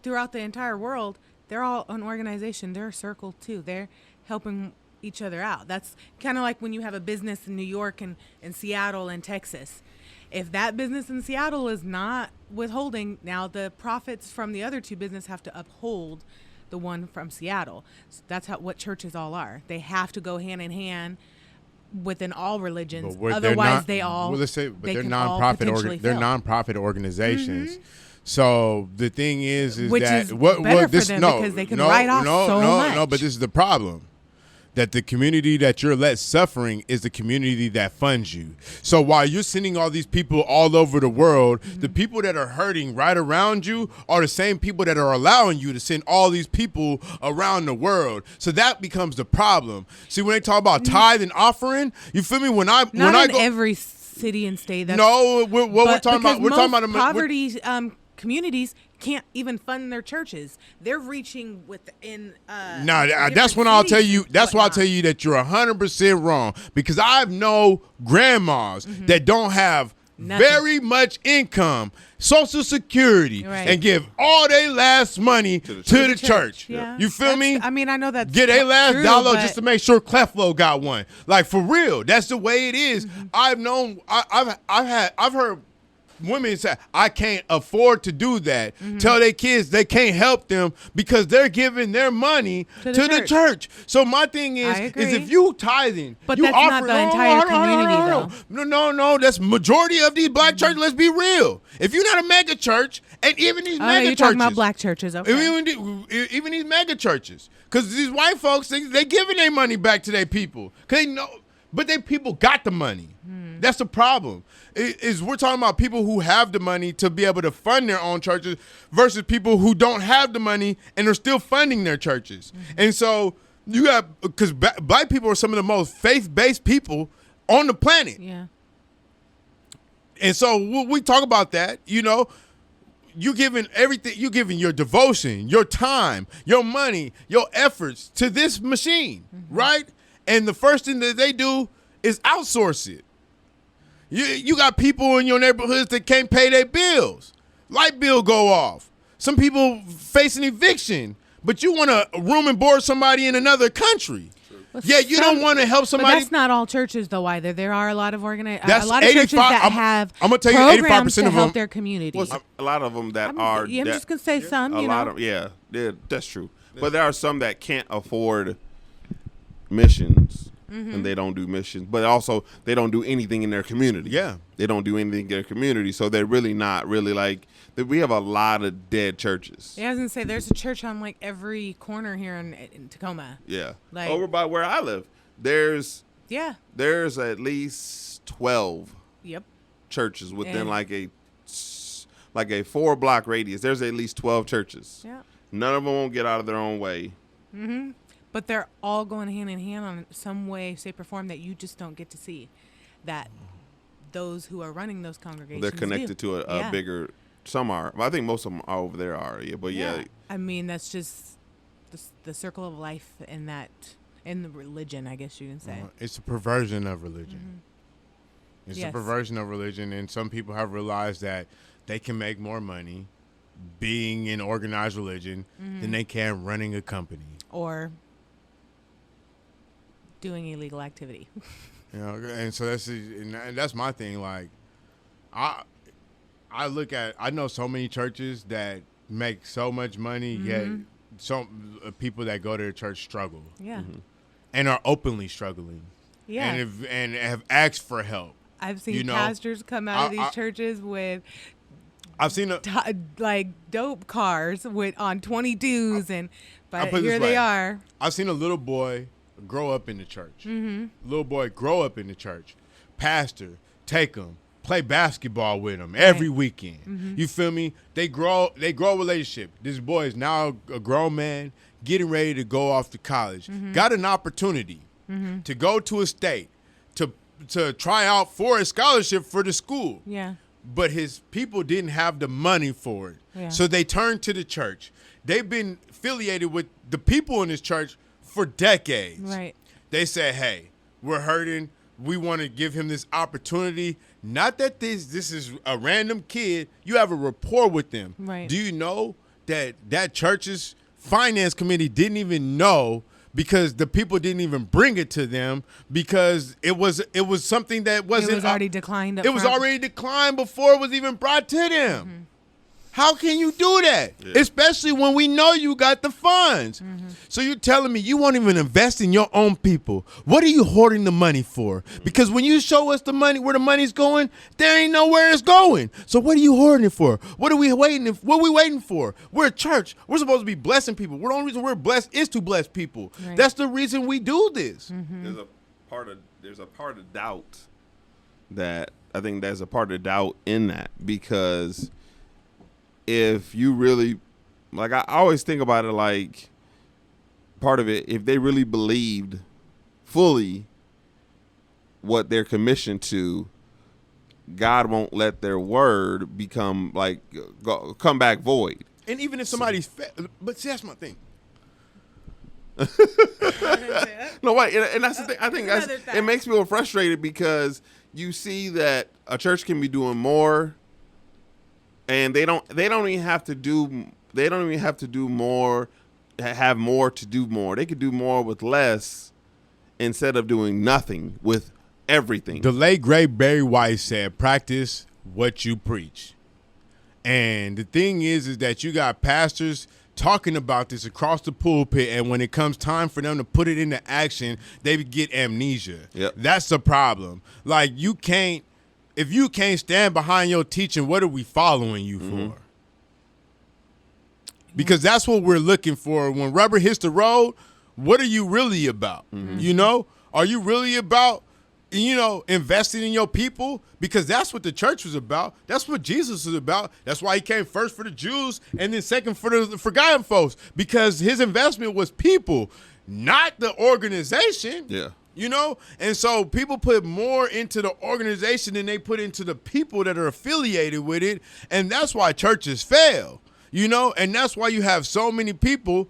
throughout the entire world, they're all an organization. They're a circle too. They're helping each other out. That's kind of like when you have a business in New York and Seattle and Texas. If that business in Seattle is not withholding, now the profits from the other two businesses have to uphold the one from Seattle. So that's what churches all are. They have to go hand in hand within all religions. Otherwise, they're nonprofit. They're nonprofit organizations. So the thing is which that is better for them because they can write off so much. No, but this is the problem. That the community that you're let suffering is the community that funds you. So while you're sending all these people all over the world, the people that are hurting right around you are the same people that are allowing you to send all these people around the world. So that becomes the problem. See, when they talk about tithe and offering, you feel me? When I go every city and state. We're talking about poverty communities can't even fund their churches. They're reaching within. That's when I'll tell you. That's why I'll tell you that you're 100% wrong, because I've known grandmas that don't have very much income, Social Security, and give all their last money to the church. Yeah. You feel me? I mean, I know that. Get their last dollar just to make sure Cleflo got one. Like for real, that's the way it is. I've known. I've heard women say, I can't afford to do that. Tell their kids they can't help them because they're giving their money to the church. So my thing is if you tithing, but you that's not the entire community, though. No, that's majority of these black churches. Let's be real. If you're not a mega church, and even these mega you're churches, talking about black churches, okay. Even these mega churches, because these white folks, they giving their money back to their people. Cause they know, but they people got the money. That's the problem. Is we're talking about people who have the money to be able to fund their own churches versus people who don't have the money and are still funding their churches. And so you got, because black people are some of the most faith-based people on the planet. Yeah. And so we talk about that, you giving everything, you giving your devotion, your time, your money, your efforts to this machine, right? And the first thing that they do is outsource it. You got people in your neighborhoods that can't pay their bills. Light bill go off. Some people facing eviction, but you want to room and board somebody in another country. Well, you don't want to help somebody. But that's not all churches, though, either. There are a lot of churches 85, that have I'm gonna tell you, programs 85% to of help them, their community. Well, a lot of them that I'm just going to say some, a lot of, that's true. But there are some that can't afford missions. And they don't do missions, but also they don't do anything in their community. Yeah, they don't do anything in their community, so they're really not really like. We have a lot of dead churches. Yeah, I was gonna say there's a church on like every corner here in Tacoma. Yeah, like over by where I live, there's at least 12. Yep. Churches within like a 4-block radius. There's at least 12 churches. Yeah. None of them won't get out of their own way. But they're all going hand in hand on some way, shape, or form that you just don't get to see. That those who are running those congregations they're connected to a bigger some are. I think most of them are over there are. Yeah, but yeah. I mean, that's just the circle of life in the religion, I guess you can say. It's a perversion of religion. Mm-hmm. It's a perversion of religion, and some people have realized that they can make more money being in organized religion than they can running a company or doing illegal activity. You know, and so that's my thing. Like, I know so many churches that make so much money, yet some people that go to the church struggle. Yeah. And are openly struggling. Yeah. And have asked for help. I've seen pastors come out of these churches with I've seen like dope cars on 22s, but here they are. I've seen a little boy grow up in the church. Little boy grow up in the church. Pastor take him, play basketball with him every weekend. You feel me? They grow a relationship. This boy is now a grown man, getting ready to go off to college. Got an opportunity to go to a state to try out for a scholarship for the school. Yeah. But his people didn't have the money for it. Yeah. So they turned to the church. They've been affiliated with the people in this church for decades. Right. They said, hey, we're hurting. We want to give him this opportunity. Not that this is a random kid. You have a rapport with them. Right. Do you know that church's finance committee didn't even know, because the people didn't even bring it to them, because it was something that wasn't. It was already declined. It was already declined before it was even brought to them. How can you do that? Yeah. Especially when we know you got the funds. So you're telling me you won't even invest in your own people. What are you hoarding the money for? Because when you show us the money, where the money's going, there ain't nowhere it's going. So what are you hoarding it for? What are we waiting for? We're a church. We're supposed to be blessing people. The only reason we're blessed is to bless people. Right. That's the reason we do this. There's a part of doubt that I think there's a part of doubt in that, because if you really, like, I always think about it like, part of it, if they really believed fully what they're commissioned to, God won't let their word become like come back void. And even if somebody's but see, that's my thing. No, wait, and that's the thing. I think it makes me frustrated, because you see that a church can be doing more, and they don't even have to do more, have more to do more. They could do more with less, instead of doing nothing with everything. The late great Barry White said, "Practice what you preach." And the thing is that you got pastors talking about this across the pulpit, and when it comes time for them to put it into action, they get amnesia. Yep. That's the problem. Like, if you can't stand behind your teaching, what are we following you for? Because that's what we're looking for. When rubber hits the road, what are you really about? You know, are you really about, investing in your people? Because that's what the church was about. That's what Jesus was about. That's why he came first for the Jews and then second for the forgotten folks, because his investment was people, not the organization. Yeah. And so people put more into the organization than they put into the people that are affiliated with it. And that's why churches fail, and that's why you have so many people,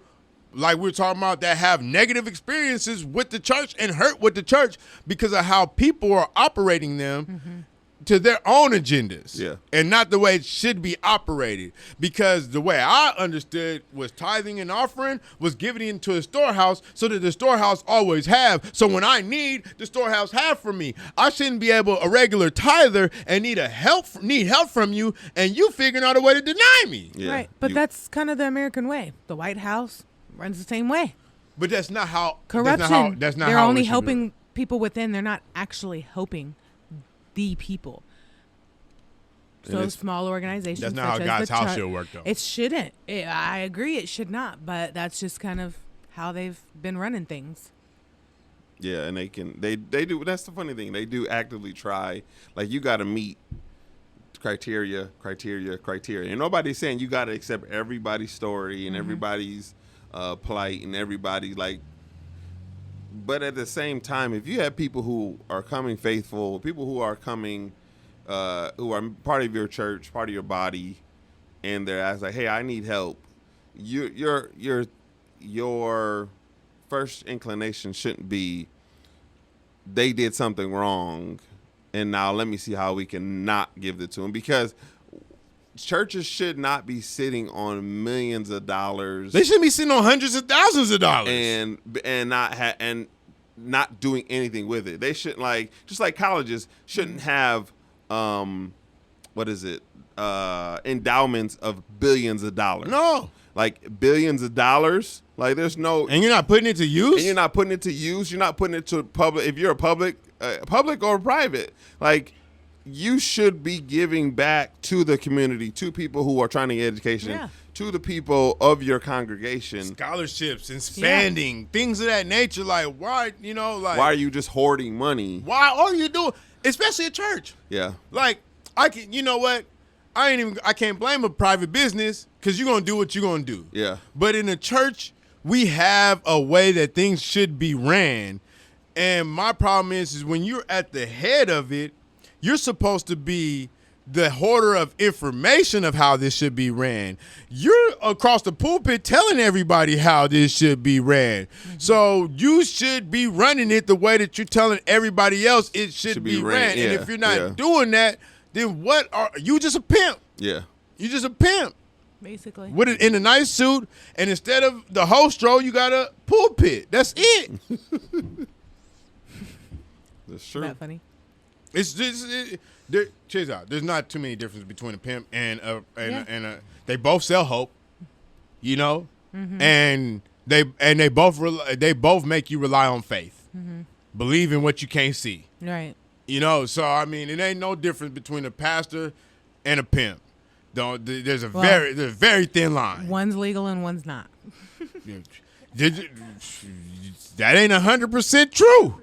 like we're talking about, that have negative experiences with the church and hurt with the church because of how people are operating them to their own agendas. Yeah. And not the way it should be operated. Because the way I understood was tithing and offering was giving into a storehouse so that the storehouse always have. So when I need, the storehouse have for me. I shouldn't be a regular tither and need help from you, and you figuring out a way to deny me. Yeah. Right. But that's kind of the American way. The White House runs the same way. But that's not how corruption. That's not they're how only helping people within. They're not actually helping the people. So small organizations. That's not how God's house should work, though. It shouldn't. I agree. It should not. But that's just kind of how they've been running things. Yeah, and they do. That's the funny thing. They do actively try. Like, you got to meet criteria. And nobody's saying you got to accept everybody's story and everybody's plight and everybody, like. But at the same time, if you have people who are coming faithful, people who are coming, who are part of your church, part of your body, and they're asked like, "Hey, I need help," your first inclination shouldn't be they did something wrong, and now let me see how we can not give it to them, because churches should not be sitting on millions of dollars. They shouldn't be sitting on hundreds of thousands of dollars and not doing anything with it. They shouldn't, like, just like colleges shouldn't have endowments of billions of dollars. No. Like billions of dollars. Like there's no, and you're not putting it to use. And you're not putting it to use. You're not putting it to public. If you're a public or private, like you should be giving back to the community, to people who are trying to get education, to the people of your congregation. Scholarships, expanding, things of that nature. Like why, why are you just hoarding money? Why are you doing, especially at church? Yeah. Like I can, you know what? I can't blame a private business because you're going to do what you're going to do. Yeah. But in a church, we have a way that things should be ran. And my problem is when you're at the head of it, you're supposed to be the hoarder of information of how this should be ran. You're across the pulpit telling everybody how this should be ran. Mm-hmm. So you should be running it the way that you're telling everybody else it should be ran. Yeah. And if you're not doing that, then what are you? Just a pimp? Yeah, you just a pimp, basically. With it in a nice suit, and instead of the host role, you got a pulpit. That's it. That's true. That funny. It's just cheers out. There's not too many differences between a pimp and a. They both sell hope, and they both make you rely on faith, believe in what you can't see, right. So I mean, it ain't no difference between a pastor and a pimp. There's a very thin line. One's legal and one's not. That ain't 100% true.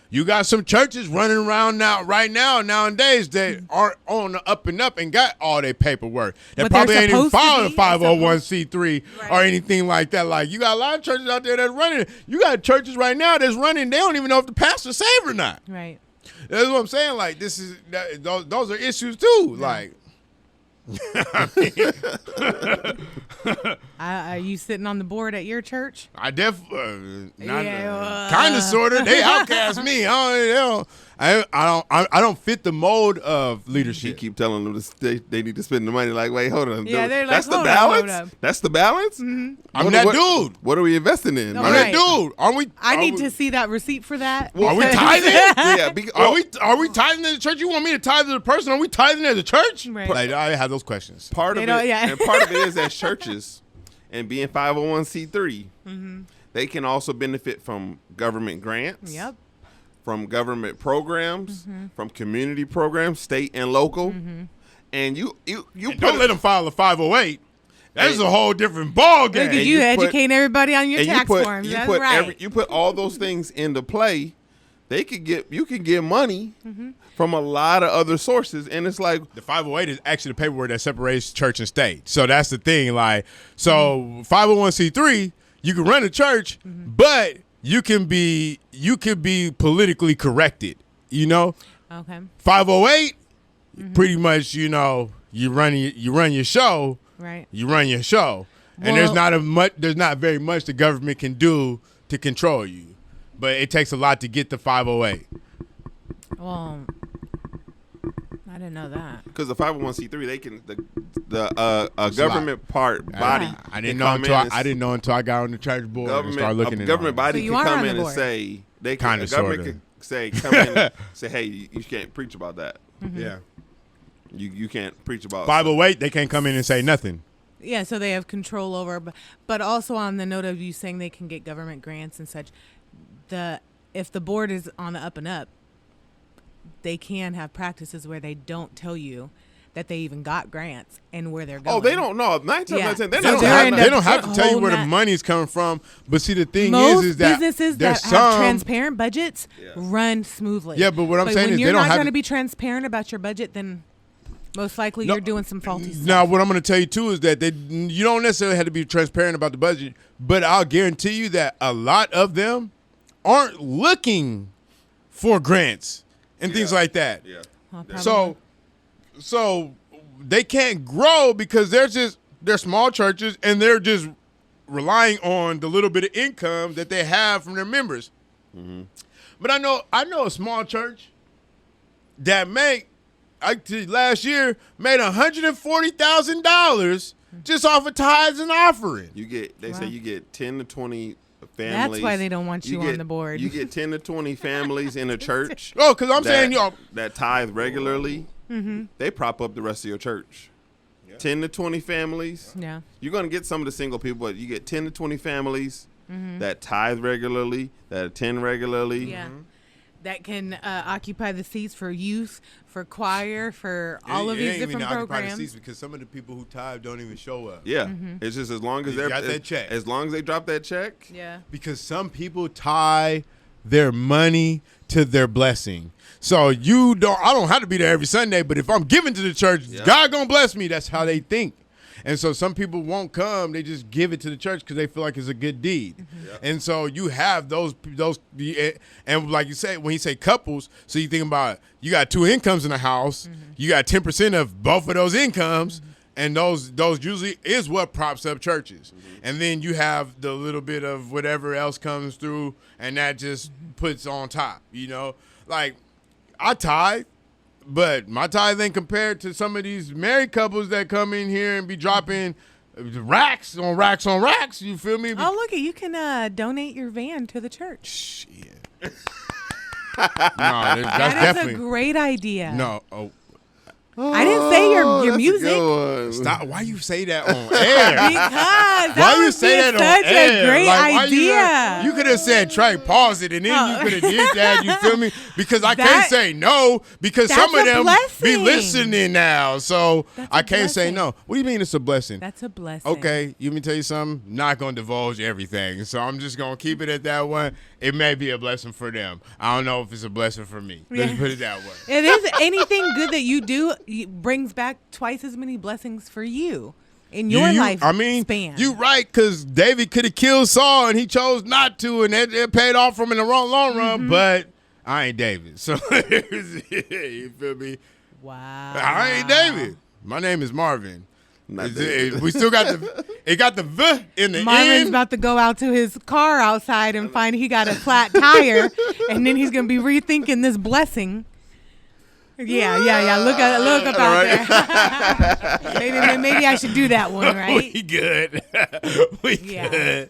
You got some churches running around nowadays that are on the up and up and got all their paperwork. That probably ain't even filed a 501c3 or anything like that. Like, you got a lot of churches out there that's running. You got churches right now that's running. They don't even know if the pastor's saved or not. Right. That's what I'm saying. Like, those are issues too. Like, are you sitting on the board at your church? I definitely kind of, sort of. They outcast me. I don't fit the mold of leadership. You keep telling them they need to spend the money. Like, wait, hold on. Yeah, they're that's like, the balance. That's the balance. Mm-hmm. I'm that dude. What are we investing in? I'm that dude. Are we? I need to see that receipt for that. Well, are we tithing? Yeah. Are we tithing as a church? You want me to tithe as a person? Are we tithing as a church? Right. Like, I have those questions. Part of it, and part of it is as churches and being 501c3, they can also benefit from government grants. Yep. From government programs, from community programs, state and local, and you don't let them file a 508. That's a whole different ball game. Look at you educating everybody on your tax forms. That's right. You put all those things into play. You can get money from a lot of other sources, and it's like the 508 is actually the paperwork that separates church and state. So that's the thing. Like, so 501c3, you can run a church, but you can be politically corrected, Okay. 508, pretty much, you run your show. Right. You run your show. And there's not very much the government can do to control you. But it takes a lot to get the 508. Well, I didn't know that. Because the 501c3, they can a government body. I didn't know until I got on the church board and started looking at it. A government body can come in and say government can say come in and say, hey, you can't preach about that. Yeah. You can't preach about 508. They can't come in and say nothing. Yeah, so they have control over, but also on the note of you saying they can get government grants and such, if the board is on the up and up, they can have practices where they don't tell you that they even got grants and where they're going. Oh, they don't know. 9 times out of 10, they don't have to tell you where the money's coming from. But see, the thing is that businesses that have transparent budgets run smoothly. Yeah, but what I'm saying is they don't have when you're not going to be transparent about your budget, then most likely you're doing some faulty stuff. Now, what I'm going to tell you, too, is that you don't necessarily have to be transparent about the budget, but I'll guarantee you that a lot of them aren't looking for grants and things like that. Yeah. Well, So they can't grow because they're small churches and they're just relying on the little bit of income that they have from their members. Mm-hmm. But I know a small church that last year made $140,000 just off of tithes and offering. They say you get 10 to 20 families. That's why they don't want you on the board. You get 10 to 20 families in a church. Oh, because I'm saying y'all that tithe regularly. Mm-hmm. They prop up the rest of your church. Yeah. 10 to 20 families. Yeah. You're going to get some of the single people, but you get 10 to 20 families that tithe regularly, that attend regularly. Yeah. That can occupy the seats for youth, for choir, for all of these different programs. Occupy the seats because some of the people who tithe don't even show up. Yeah, it's just as long as they got that check. As long as they drop that check. Yeah. Because some people tie their money to their blessing. So I don't have to be there every Sunday, but if I'm giving to the church, God gonna bless me. That's how they think. And so some people won't come. They just give it to the church because they feel like it's a good deed. Mm-hmm. Yep. And so you have those, and like you say, when you say couples, so you think about you got two incomes in the house. Mm-hmm. You got 10% of both of those incomes, and those usually is what props up churches. Mm-hmm. And then you have the little bit of whatever else comes through, and that just puts on top. Like I tithe. But my tithe ain't compared to some of these married couples that come in here and be dropping racks on racks on racks. You feel me? Oh, look, you can donate your van to the church. Shit. No, that's definitely a great idea. No, I didn't say your music. Stop. Why you say that on air? Because that would be such a great idea. You could have said, Trey, pause it, and then you could have did that. You feel me? Because I can't say no because some of them be listening now. So I can't say no. What do you mean it's a blessing? That's a blessing. Okay, let me tell you something. Not going to divulge everything. So I'm just going to keep it at that one. It may be a blessing for them. I don't know if it's a blessing for me. Let's put it that way. It is. Anything good that you do brings back twice as many blessings for you in your life span. You right, because David could have killed Saul and he chose not to, and it paid off for him in the long run. But I ain't David, so you feel me? Wow. I ain't David. My name is Marvin. We still got the V in the Marvin's end. about to go out to his car outside and find he got a flat tire, and then he's gonna be rethinking this blessing. Yeah. Look up out there. maybe I should do that one, right? We good. Good.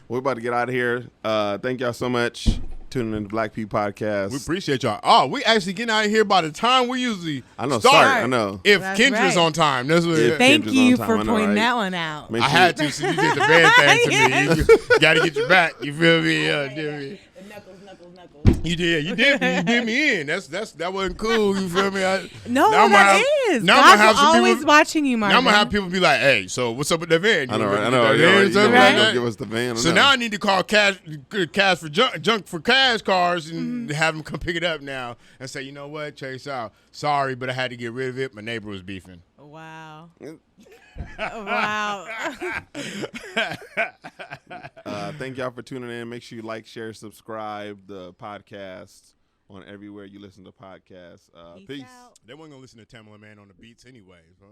We're about to get out of here. Thank y'all so much. Tuning in to Black Pew Podcast. We appreciate y'all. Oh, we actually getting out of here by the time we usually start. I know. If that's Kendra's on time. That's what Thank you for pointing that one out. I had to, so you did the bad thing to me. You got to get your back. You feel me? Knuckles. You did me in. That wasn't cool. You feel me? That is. God's always watching you, Marvin. Now I'm gonna have people be like, "Hey, so what's up with that van?" I know. Give us the van. So now I need to call cash for junk for cash cars and have them come pick it up now and say, you know what, Chase out. Sorry, but I had to get rid of it. My neighbor was beefing. Wow. Wow. Thank y'all for tuning in. Make sure you like, share, subscribe the podcast on everywhere you listen to podcasts. Peace. They weren't gonna listen to Tamala Man on the beats anyway. So,